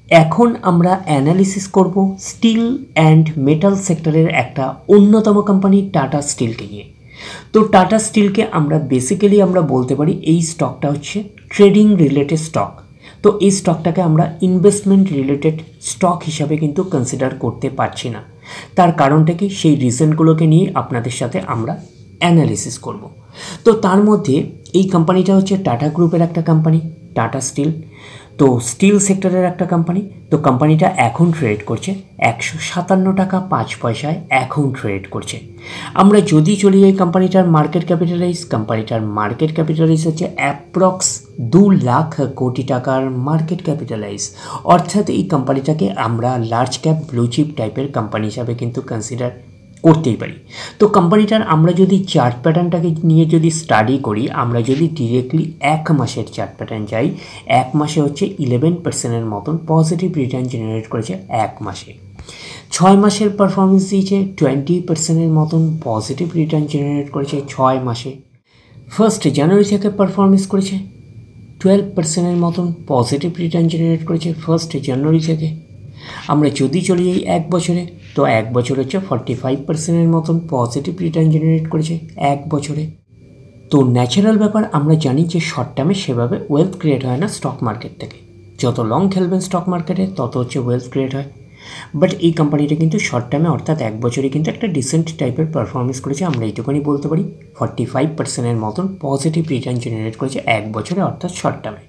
এখন আমরা অ্যানালিসিস করব স্টিল অ্যান্ড মেটাল সেক্টরের একটা অন্যতম কোম্পানি টাটা স্টিলকে নিয়ে। তো টাটা স্টিলকে আমরা বেসিক্যালি আমরা বলতে পারি এই স্টকটা হচ্ছে ট্রেডিং রিলেটেড স্টক। তো এই স্টকটাকে আমরা ইনভেস্টমেন্ট রিলেটেড স্টক হিসাবে কিন্তু কনসিডার করতে পারছি না। তার কারণটা কি, সেই রিজনগুলোকে নিয়ে আপনাদের সাথে আমরা অ্যানালিসিস করব। তো তার মধ্যে এই কোম্পানিটা হচ্ছে টাটা গ্রুপের একটা কোম্পানি, টাটা স্টিল। তো স্টিল সেক্টরের একটা কোম্পানি। তো কোম্পানিটা এখন ট্রেড করছে 157 টাকা 5 পয়সায় এখন ট্রেড করছে। আমরা যদি চলি এই কোম্পানিটার মার্কেট ক্যাপিটালাইজ হচ্ছে অ্যাপ্রক্স 2 লাখ কোটি টাকার মার্কেট ক্যাপিটালাইজ। অর্থাৎ এই কোম্পানিটাকে আমরা লার্জ ক্যাপ ব্লু চিপ টাইপের কোম্পানি হিসাবে কিন্তু কনসিডার করতেই পারি। তো কোম্পানিটার আমরা যদি চার্ট প্যাটার্নটাকে নিয়ে যদি স্টাডি করি, আমরা যদি ডিরেক্টলি এক মাসের চার্ট প্যাটার্ন যাই, এক মাসে হচ্ছে 11% মতন পজিটিভ রিটার্ন জেনারেট করেছে এক মাসে। 6 মাসের পারফরমেন্স দিয়েছে 20% মতন পজিটিভ রিটার্ন জেনারেট করেছে 6 মাসে। 1 জানুয়ারি থেকে পারফরমেন্স করেছে 12% মতন পজিটিভ রিটার্ন জেনারেট করেছে 1 জানুয়ারি থেকে। আমরা যদি চলি এই এক বছরে, তো এক বছর হচ্ছে 45% মতন পজিটিভ রিটার্ন জেনারেট করেছে এক বছরে। তো ন্যাচারাল ব্যাপার, আমরা জানি যে শর্ট টার্মে সেভাবে ওয়েলথ ক্রিয়েট হয় না স্টক মার্কেট থেকে। যত লং খেলবেন স্টক মার্কেটে তত হচ্ছে ওয়েলথ ক্রিয়েট হয়। বাট এই কোম্পানিটা কিন্তু শর্ট টার্মে অর্থাৎ এক বছরে কিন্তু একটা ডিসেন্ট টাইপের পারফরমেন্স করেছে। আমরা এইটুকুনি বলতে পারি 45% মতন পজিটিভ রিটার্ন জেনারেট করেছে এক বছরে অর্থাৎ শর্ট টার্মে।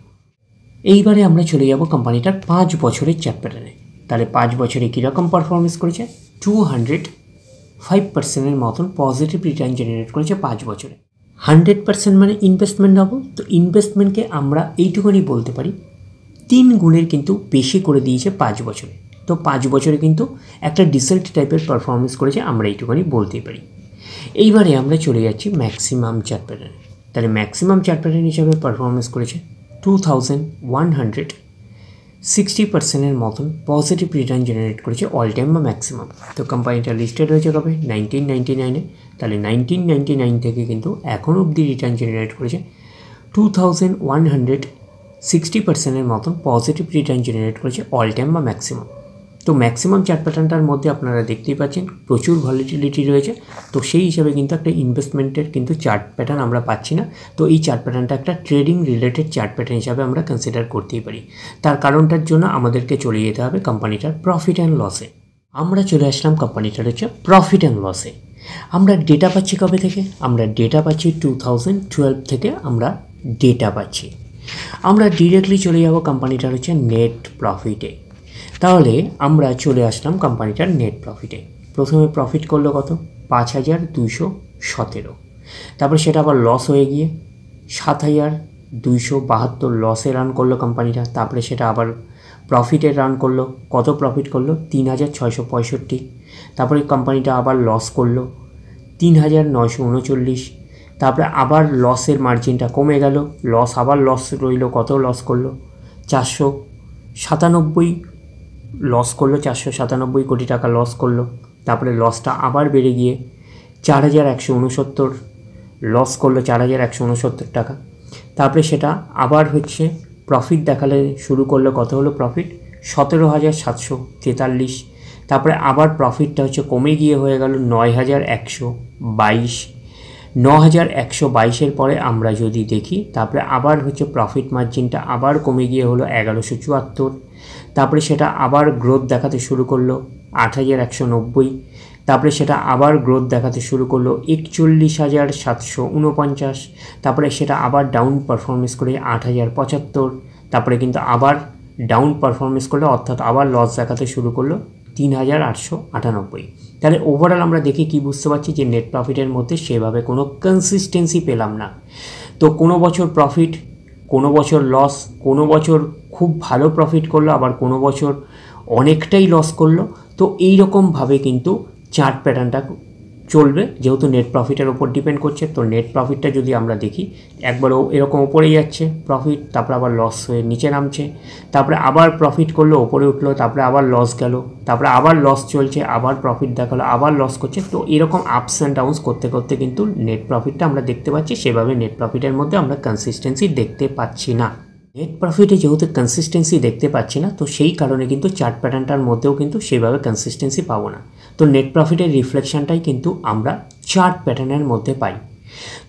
এইবারে আমরা চলে যাব কোম্পানিটার 5 বছরের চার্ট প্যাটার্নে। তাহলে 5 বছরে কীরকম পারফরমেন্স করেছে, 205% মতন পজিটিভ রিটার্ন জেনারেট করেছে 5 বছরে। 100% মানে ইনভেস্টমেন্ট হবো, তো ইনভেস্টমেন্টকে আমরা এইটুকুনি বলতে পারি 3 গুণের কিন্তু বেশি করে দিয়েছে 5 বছরে। তো 5 বছরে কিন্তু একটা ডিসেন্ট টাইপের পারফরমেন্স করেছে, আমরা এইটুকুনি বলতেই পারি। এইবারে আমরা চলে যাচ্ছি ম্যাক্সিমাম চার্ট প্যাটার্নে। তাহলে ম্যাক্সিমাম চার্ট প্যাটার্ন হিসাবে পারফরমেন্স করেছে 2160% মতন পজিটিভ রিটার্ন জেনারেট করেছে অল টাইম বা ম্যাক্সিমাম। তো কোম্পানিটা লিস্টেড হয়েছে কবে, 1999-এ। তাহলে 1999 থেকে কিন্তু এখনও অবধি রিটার্ন জেনারেট করেছে 2160% মতন পজিটিভ রিটার্ন জেনারেট করেছে অল টাইম বা ম্যাক্সিমাম। তো ম্যাক্সিমাম চার্ট প্যাটার্নটার মধ্যে আপনারা দেখতেই পাচ্ছেন প্রচুর ভলিটিলিটি রয়েছে। তো সেই হিসাবে কিন্তু একটা ইনভেস্টমেন্টের কিন্তু চার্ট প্যাটার্ন আমরা পাচ্ছি না। তো এই চার্ট প্যাটার্নটা একটা ট্রেডিং রিলেটেড চার্ট প্যাটার্ন হিসাবে আমরা কনসিডার করতেই পারি। তার কারণটার জন্য আমাদেরকে চলে যেতে হবে কোম্পানিটার প্রফিট অ্যান্ড লসে। আমরা চলে আসলাম কোম্পানিটার হচ্ছে প্রফিট অ্যান্ড লসে। আমরা ডেটা পাচ্ছি কবে থেকে, আমরা ডেটা পাচ্ছি 2012 থেকে আমরা ডেটা পাচ্ছি। আমরা ডিরেক্টলি চলে যাব কোম্পানিটার হচ্ছে নেট প্রফিটে। তাহলে আমরা চলে আসলাম কোম্পানিটার নেট প্রফিটে। প্রথমে প্রফিট করলো কত, 5217। তারপরে সেটা আবার লস হয়ে গিয়ে 7272 লসে রান করলো কোম্পানিটা। তারপরে সেটা আবার প্রফিটে রান করলো, কত প্রফিট করলো, 3665। তারপরে কোম্পানিটা আবার লস করলো 3939। তারপরে আবার লসের মার্জিনটা কমে গেল, আবার লস রইল, কত লস করলো, 497 লস করলো, 497 কোটি টাকা লস করলো। তারপরে লসটা আবার বেড়ে গিয়ে 4169 লস করলো, 4169 টাকা। তারপরে সেটা আবার হচ্ছে প্রফিট দেখালে শুরু করলো, কত হলো প্রফিট, 17743। তারপরে আবার প্রফিটটা হচ্ছে কমে গিয়ে হয়ে গেল 9122। 9122-এর পরে আমরা যদি দেখি, তারপরে আবার হচ্ছে প্রফিট মার্জিনটা আবার কমে গিয়ে হলো 1174। তারপরে সেটা আবার গ্রোথ দেখাতে শুরু করলো 8190। তারপরে সেটা আবার গ্রোথ দেখাতে শুরু করলো 41,749। তারপরে সেটা আবার ডাউন পারফরমেন্স করে 8075। তারপরে কিন্তু আবার ডাউন পারফরমেন্স করলো, অর্থাৎ আবার লস দেখাতে শুরু করলো 3898। তাহলে ওভারঅল আমরা দেখি কি বুঝতে পারছি যে নেট প্রফিটের মধ্যে সেভাবে কোনো কনসিস্টেন্সি পেলাম না। তো কোনো বছর প্রফিট, কোনো বছর লস, কোনো বছর খুব ভালো প্রফিট করলো, আবার কোনো বছর অনেকটাই লস করলো। তো এই রকমভাবে কিন্তু চার্ট প্যাটার্নটা চলবে, যেহেতু নেট প্রফিটের ওপর ডিপেন্ড করছে। তো নেট প্রফিটটা যদি আমরা দেখি, একবারও এরকম ওপরে যাচ্ছে প্রফিট, তারপরে আবার লস হয়ে নিচে নামছে, তারপরে আবার প্রফিট করলো, ওপরে উঠলো, তারপরে আবার লস গেল, তারপরে আবার লস চলছে, আবার প্রফিট দেখালো, আবার লস করছে। তো এরকম আপস অ্যান্ড ডাউনস করতে করতে কিন্তু নেট প্রফিটটা আমরা দেখতে পাচ্ছি। সেভাবে নেট প্রফিটের মধ্যে আমরা কনসিস্টেন্সি দেখতে পাচ্ছি না। নেট প্রফিটে যেহেতু কনসিস্টেন্সি দেখতে পাচ্ছি না, তো সেই কারণে কিন্তু চার্ট প্যাটার্নটার মধ্যেও কিন্তু সেইভাবে কনসিস্টেন্সি পাবো না। তো নেট প্রফিটের রিফ্লেকশনটাই কিন্তু আমরা চার্ট প্যাটার্নের মধ্যে পাই।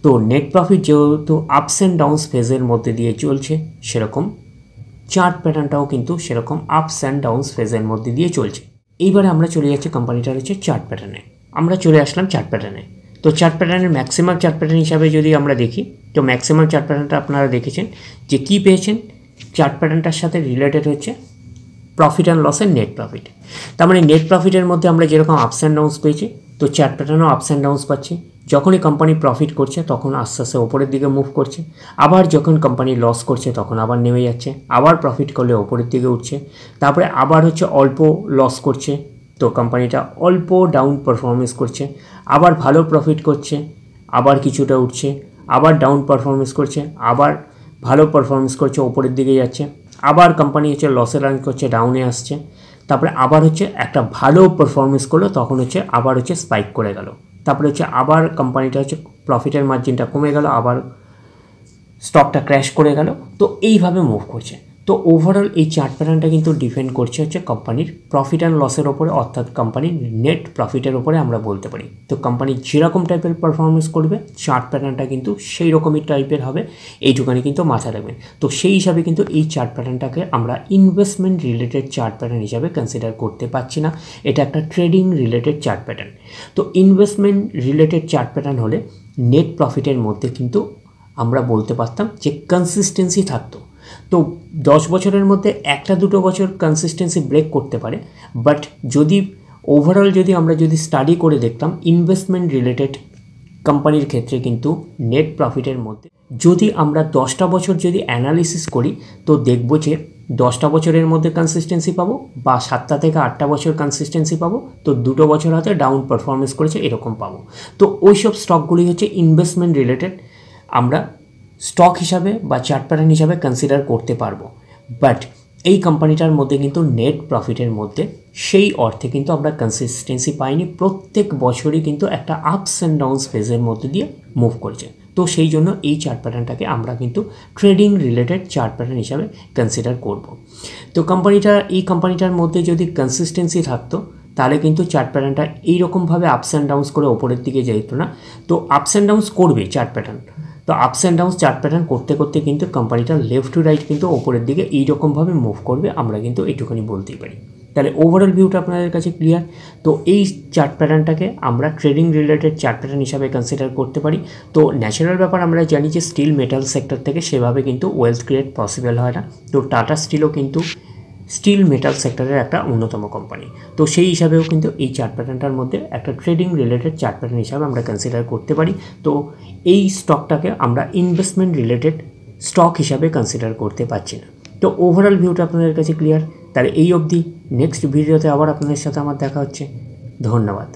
তো নেট প্রফিট যেহেতু আপস অ্যান্ড ডাউনস ফেজের মধ্যে দিয়ে চলছে, সেরকম চার্ট প্যাটার্নটাও কিন্তু সেরকম আপস অ্যান্ড ডাউনস ফেজের মধ্যে দিয়ে চলছে। এইবারে আমরা চলে যাচ্ছি কোম্পানিটার হচ্ছে চার্ট প্যাটার্নে। আমরা চলে আসলাম চার্ট প্যাটার্নে। তো চার্ট প্যাটার্নের ম্যাক্সিমাম চার্ট প্যাটার্ন হিসাবে যদি আমরা দেখি, তো ম্যাক্সিমাম চার্ট প্যাটার্নটা আপনারা দেখেছেন যে কী পেয়েছেন, চার্ট প্যাটার্নটার সাথে রিলেটেড হচ্ছে প্রফিট অ্যান্ড লসের নেট প্রফিট। তার মানে নেট প্রফিটের মধ্যে আমরা যেরকম আপস অ্যান্ড ডাউনস পেয়েছি, তো চার্ট প্যাটার্নও আপস অ্যান্ড ডাউনস পাচ্ছি। যখনই কোম্পানি প্রফিট করছে তখন আস্তে আস্তে ওপরের দিকে মুভ করছে, আবার যখন কোম্পানি লস করছে তখন আবার নেমে যাচ্ছে, আবার প্রফিট করলে ওপরের দিকে উঠছে, তারপরে আবার হচ্ছে অল্প লস করছে, তো কোম্পানিটা অল্প ডাউন পারফরমেন্স করছে, আবার ভালো প্রফিট করছে, আবার কিছুটা উঠছে, আবার ডাউন পারফরমেন্স করছে, আবার ভালো পারফরমেন্স করছে, ওপরের দিকে যাচ্ছে, আবার কোম্পানি হচ্ছে লসে রান করছে, ডাউনে আসছে, তারপরে আবার হচ্ছে একটা ভালো পারফরমেন্স করলো, তখন হচ্ছে আবার হচ্ছে স্পাইক করে গেল, তারপরে হচ্ছে আবার কোম্পানিটা হচ্ছে প্রফিটের মার্জিনটা কমে গেল, আবার স্টকটা ক্র্যাশ করে গেল। তো এইভাবে মুভ করছে। তো ওভারঅল এই চার্ট প্যাটার্নটা কিন্তু ডিপেন্ড করছে হচ্ছে কোম্পানির প্রফিট অ্যান্ড লসের ওপরে, অর্থাৎ কোম্পানির নেট প্রফিটের ওপরে আমরা বলতে পারি। তো কোম্পানি যেরকম টাইপের পারফরমেন্স করবে চার্ট প্যাটার্নটা কিন্তু সেই রকমই টাইপের হবে, এইটুখানি কিন্তু মাথায় রাখবেন। তো সেই হিসাবে কিন্তু এই চার্ট প্যাটার্নটাকে আমরা ইনভেস্টমেন্ট রিলেটেড চার্ট প্যাটার্ন হিসাবে কনসিডার করতে পারছি না, এটা একটা ট্রেডিং রিলেটেড চার্ট প্যাটার্ন। তো ইনভেস্টমেন্ট রিলেটেড চার্ট প্যাটার্ন হলে নেট প্রফিটের মধ্যে কিন্তু আমরা বলতে পারতাম যে কনসিস্টেন্সি থাকতো। তো 10 বছরের মধ্যে একটা দুটো বছর কনসিস্টেন্সি ব্রেক করতে পারে, বাট যদি ওভারঅল যদি আমরা যদি স্টাডি করে দেখতাম ইনভেস্টমেন্ট রিলেটেড কোম্পানির ক্ষেত্রে কিন্তু নেট প্রফিটের মধ্যে যদি আমরা 10টা বছর যদি অ্যানালিসিস করি, তো দেখব যে 10টা বছরের মধ্যে কনসিস্টেন্সি পাবো, বা 7টা থেকে 8টা বছর কনসিস্টেন্সি পাবো, তো 2টো বছর হয়তো ডাউন পারফরমেন্স করেছে এরকম পাবো। তো ওইসব স্টকগুলি হচ্ছে ইনভেস্টমেন্ট রিলেটেড আমরা স্টক হিসাবে বা চার্ট প্যাটার্ন হিসাবে কনসিডার করতে পারবো। বাট এই কোম্পানিটার মধ্যে কিন্তু নেট প্রফিটের মধ্যে সেই অর্থে কিন্তু আমরা কনসিস্টেন্সি পাইনি, প্রত্যেক বছরই কিন্তু একটা আপস অ্যান্ড ডাউনস ফেজের মধ্যে দিয়ে মুভ করছে। তো সেই জন্য এই চার্ট প্যাটার্নটাকে আমরা কিন্তু ট্রেডিং রিলেটেড চার্ট প্যাটার্ন হিসাবে কনসিডার করব। তো এই কোম্পানিটার মধ্যে যদি কনসিস্টেন্সি থাকতো তাহলে কিন্তু চার্ট প্যাটার্নটা এইরকমভাবে আপস অ্যান্ড ডাউনস করে ওপরের দিকে যেত না। তো আপস অ্যান্ড ডাউনস করবে চার্ট প্যাটার্ন, তো ups and downs chart pattern করতে করতে কিন্তু কোম্পানিটা লেফট টু রাইট কিন্তু ওপরের দিকে এইরকমভাবে মুভ করবে, আমরা কিন্তু এইটুখানি বলতেই পারি। তাহলে ওভারঅল ভিউটা আপনাদের কাছে ক্লিয়ার। তো এই চার্ট প্যাটার্নটাকে আমরা ট্রেডিং রিলেটেড চার্ট প্যাটার্ন হিসাবে কনসিডার করতে পারি। তো ন্যাচারাল ব্যাপার আমরা জানি যে স্টিল মেটাল সেক্টর থেকে সেভাবে কিন্তু ওয়েলথ ক্রিয়েট পসিবল হয় না। তো টাটা স্টিলও কিন্তু স্টিল মেটাল সেক্টরের একটা অন্যতম কোম্পানি। তো সেই হিসাবেও কিন্তু এই চার্ট প্যাটার্নটার মধ্যে একটা ট্রেডিং রিলেটেড চার্ট প্যাটার্ন হিসাবে আমরা কনসিডার করতে পারি। তো এই স্টকটাকে আমরা ইনভেস্টমেন্ট রিলেটেড স্টক হিসাবে কনসিডার করতে পারছি না। তো ওভারঅল ভিউটা আপনাদের কাছে ক্লিয়ার। তাহলে এই অবধি, নেক্সট ভিডিওতে আবার আপনাদের সাথে আমার দেখা হচ্ছে। ধন্যবাদ।